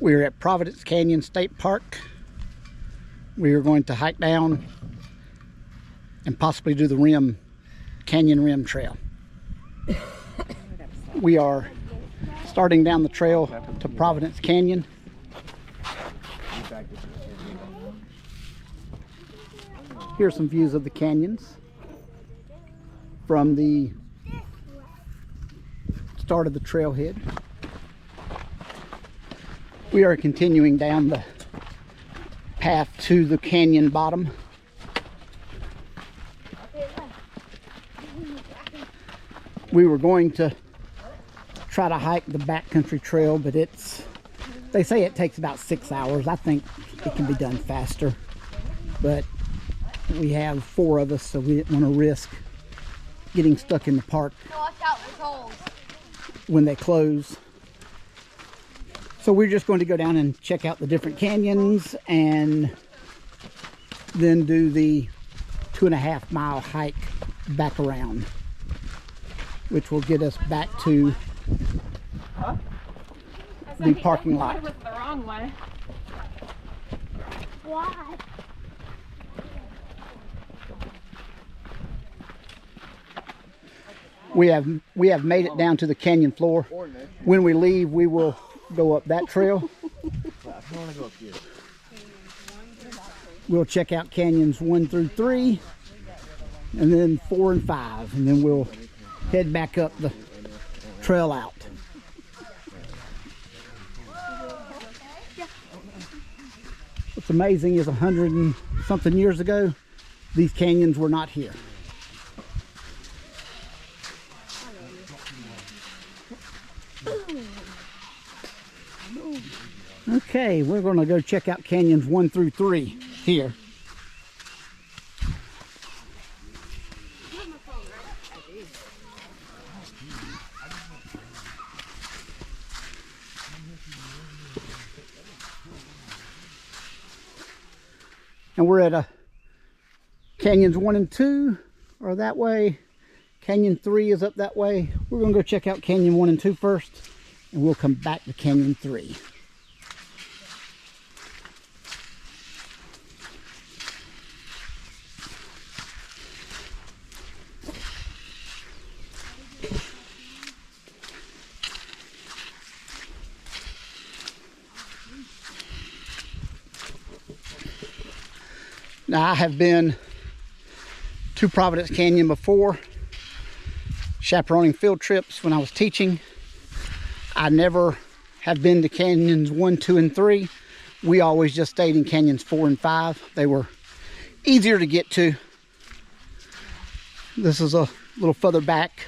We're at Providence Canyon State Park. We are going to hike down and possibly do the canyon rim trail. We are starting down the trail to Providence Canyon. Here's some views of the canyons from the start of the trailhead. We are continuing down the path to the canyon bottom. We were going to try to hike the backcountry trail, but they say it takes about 6 hours. I think it can be done faster, but we have 4 of us, so we didn't want to risk getting stuck in the park when they close. So we're just going to go down and check out the different canyons and then do the 2.5 mile hike back around, which will get us back to the parking lot. The wrong way. Why? We have made it down to the canyon floor. When we leave, we will go up that trail. We'll check out canyons 1 through 3, and then 4 and 5, and then we'll head back up the trail out. What's amazing is 100 and something years ago, these canyons were not here. Okay, we're going to go check out canyons 1 through 3 here. And we're at canyons 1 and 2 are that way. Canyon 3 is up that way. We're going to go check out canyon 1 and 2 first, and we'll come back to canyon 3. Now, I have been to Providence Canyon before, chaperoning field trips when I was teaching. I never have been to canyons 1, 2, and 3. We always just stayed in canyons 4 and 5. They were easier to get to. This is a little further back,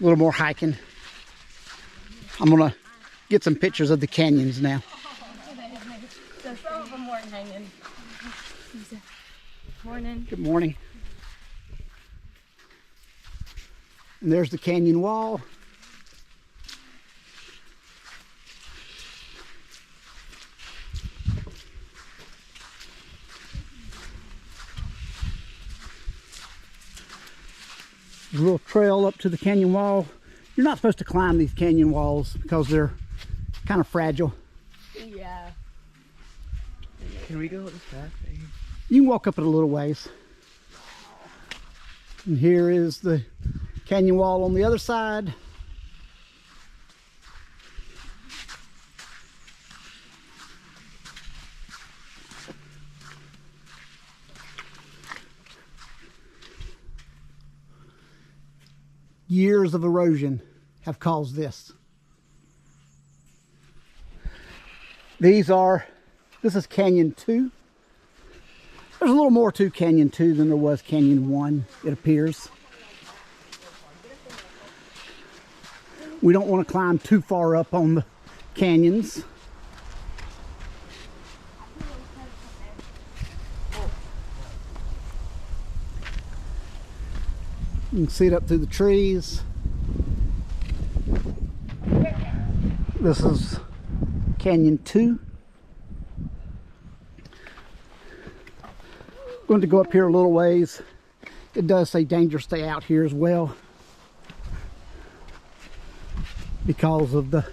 a little more hiking. I'm gonna get some pictures of the canyons now. Morning. Good morning. And there's the canyon wall. There's a little trail up to the canyon wall. You're not supposed to climb these canyon walls because they're kind of fragile. Yeah. Can we go this path? You can walk up it a little ways. And here is the canyon wall on the other side. Years of erosion have caused this. This is Canyon 2. There's a little more to Canyon 2 than there was Canyon 1, it appears. We don't want to climb too far up on the canyons. You can see it up through the trees. This is Canyon 2. Going to go up here a little ways. It does say danger, stay out here as well, because of the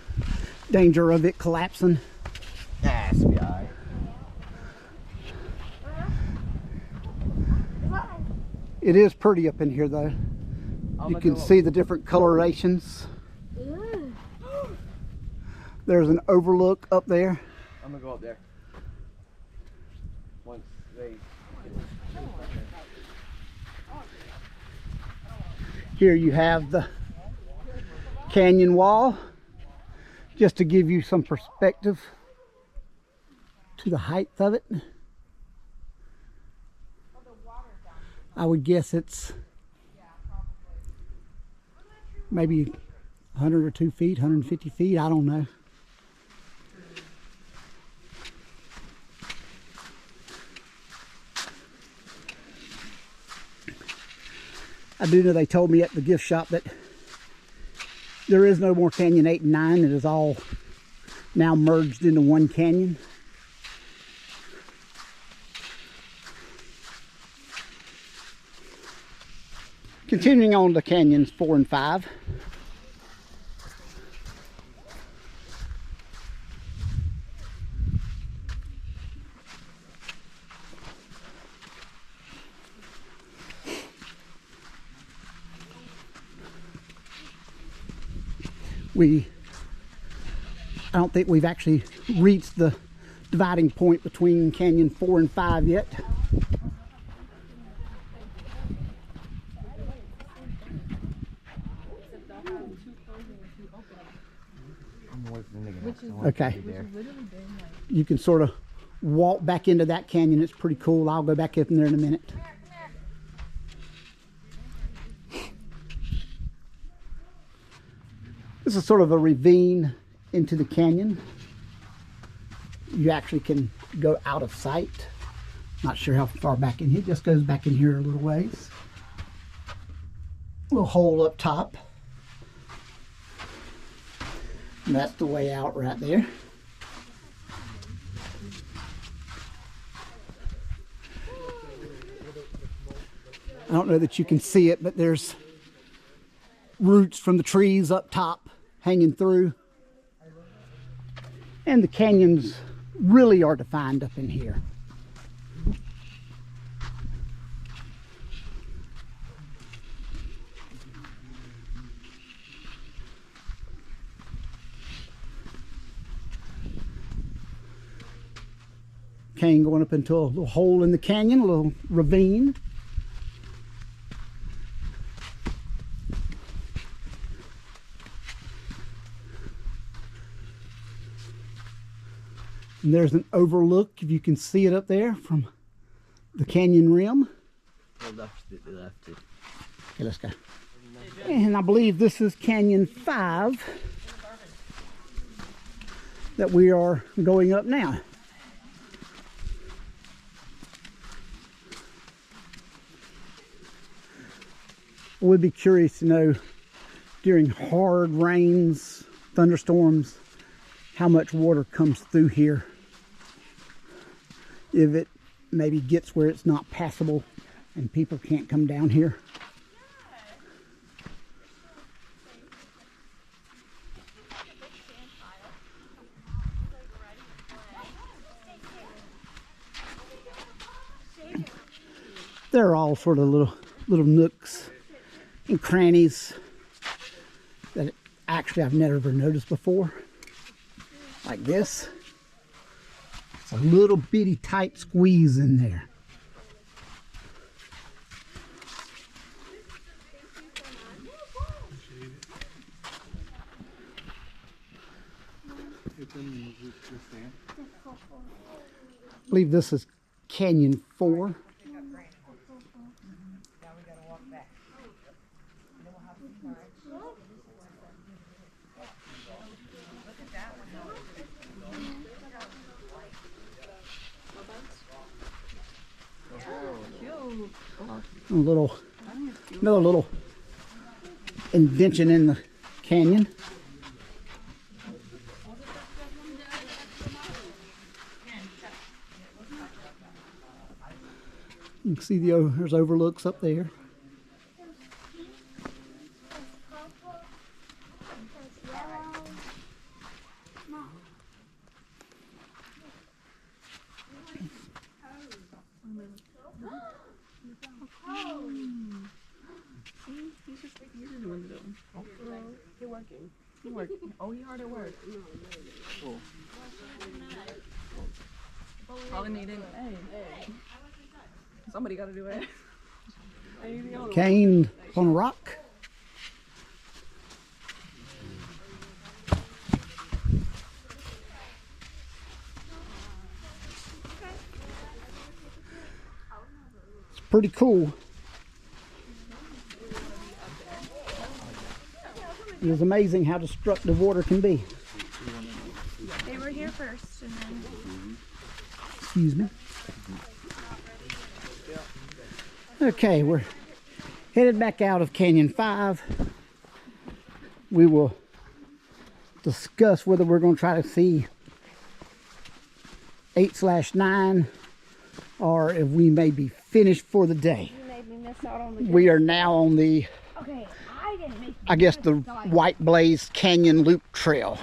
danger of it collapsing. SBI. It is pretty up in here though. You can see the different colorations. There's an overlook up there. I'm gonna go up there. Once they. Here you have the canyon wall, just to give you some perspective to the height of it. I would guess it's maybe 100 or 2 feet, 150 feet, I don't know. I do know they told me at the gift shop that there is no more Canyon 8 and 9. It is all now merged into one canyon. Continuing on to canyons 4 and 5. I don't think we've actually reached the dividing point between Canyon 4 and 5 yet. Okay. You can sort of walk back into that canyon. It's pretty cool. I'll go back up in there in a minute. This is sort of a ravine into the canyon. You actually can go out of sight. Not sure how far back in here. It just goes back in here a little ways. Little hole up top. And that's the way out right there. I don't know that you can see it, but there's roots from the trees up top hanging through. And the canyons really are defined up in here. Canyon going up into a little hole in the canyon, a little ravine. And there's an overlook, if you can see it up there from the canyon rim. Okay, let's go. And I believe this is Canyon 5 that we are going up now. I would be curious to know during hard rains, thunderstorms, how much water comes through here. If it maybe gets where it's not passable and people can't come down here. They're all sort of little nooks and crannies that actually I've never noticed before. Like this. It's a little bitty tight squeeze in there. I believe this is Canyon 4. Another little indention in the canyon. You can see there's overlooks up there. Oh, you hard at work. Cool. Probably needed. Hey. Somebody got to do it. Cane on a rock. It's pretty cool. It is amazing how destructive water can be. They were here first, and then. Excuse me. Okay, we're headed back out of Canyon 5. We will discuss whether we're going to try to see 8/9 or if we may be finished for the day. You made me miss out on the. We are now on the, Okay, I didn't make. I guess, the White Blaze Canyon Loop Trail.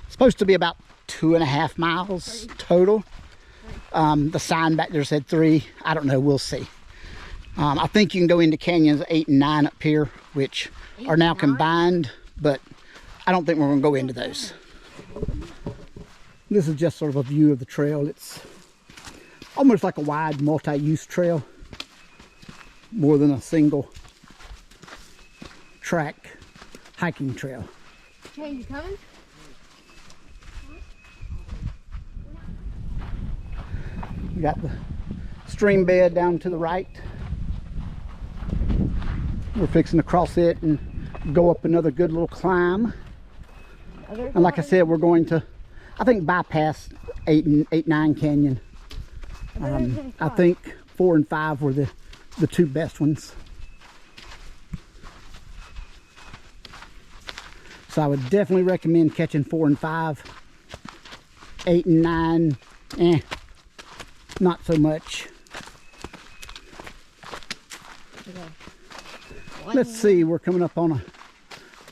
It's supposed to be about 2.5 miles total. The sign back there said 3. I don't know. We'll see. I think you can go into canyons 8 and 9 up here, which are now combined, but I don't think we're going to go into those. This is just sort of a view of the trail. It's almost like a wide multi-use trail, more than a single track hiking trail. Hey, you coming? We got the stream bed down to the right. We're fixing to cross it and go up another good little climb. And like I said, we're going to, I think, bypass 8-9 Canyon. I think 4 and 5 were the 2 best ones. So I would definitely recommend catching 4 and 5. 8 and 9, not so much. Let's see, we're coming up on a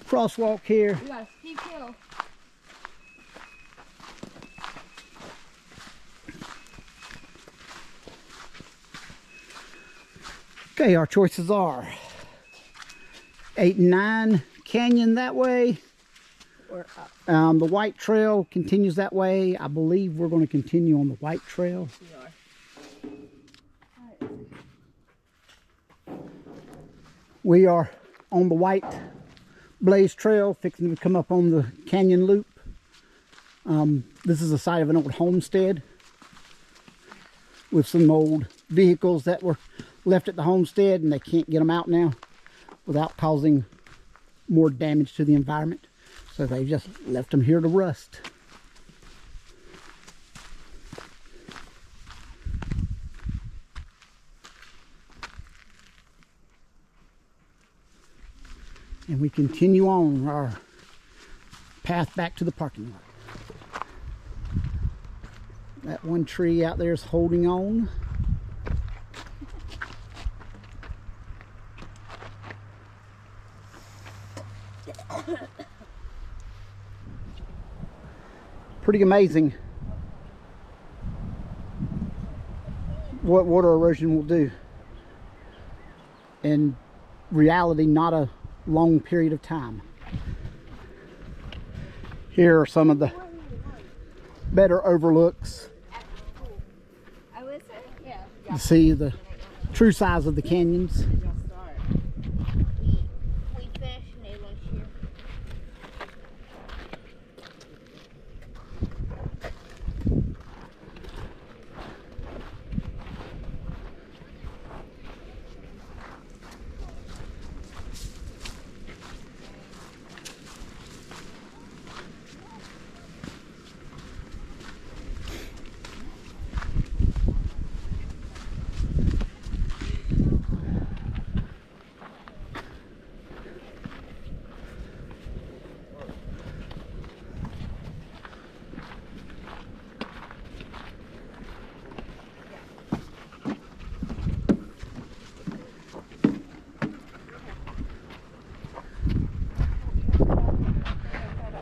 crosswalk here. We got a steep hill. Okay, our choices are 8 and 9 Canyon that way. Or up. The White Trail continues that way. I believe we're going to continue on the White Trail. We are. We are on the White Blaze Trail, fixing to come up on the Canyon Loop. This is the site of an old homestead with some old vehicles that were left at the homestead, and they can't get them out now without causing more damage to the environment. So they just left them here to rust. And we continue on our path back to the parking lot. That one tree out there is holding on. Pretty amazing what water erosion will do. In reality, not a long period of time. Here are some of the better overlooks. I listen? Yeah. You see the true size of the canyons. We finished nailing here.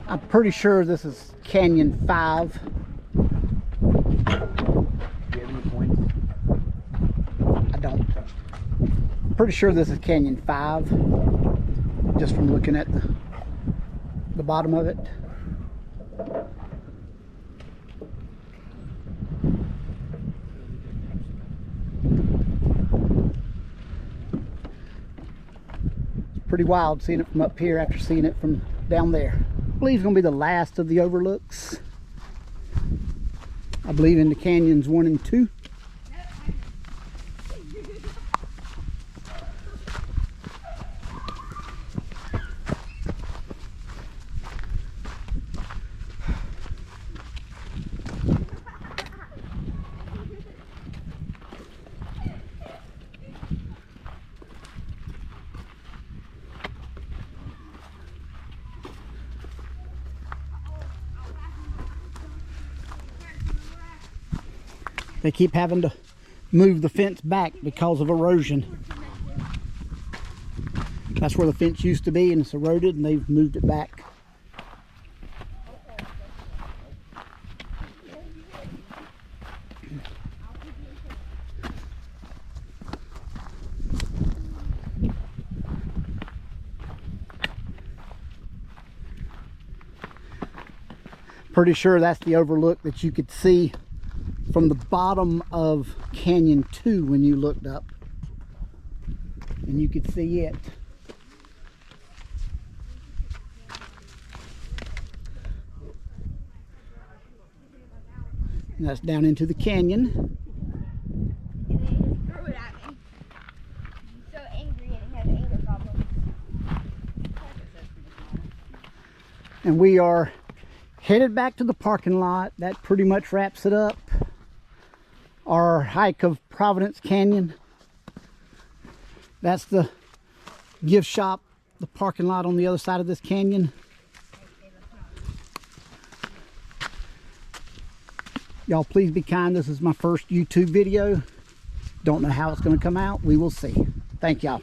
I'm pretty sure this is Canyon 5. Do you have any points? I don't. Pretty sure this is Canyon 5, just from looking at the bottom of it. Pretty wild seeing it from up here after seeing it from down there. I believe it's going to be the last of the overlooks. I believe in the canyons 1 and 2. They keep having to move the fence back because of erosion. That's where the fence used to be, and it's eroded, and they've moved it back. Pretty sure that's the overlook that you could see from the bottom of Canyon 2 when you looked up, and you could see it. And that's down into the canyon. And then he just threw it at me. He's so angry and he has anger problems. And we are headed back to the parking lot. That pretty much wraps it up. Our hike of Providence Canyon. That's the gift shop, the parking lot on the other side of this canyon. Y'all please be kind. This is my first YouTube video. Don't know how it's going to come out. We will see. Thank y'all.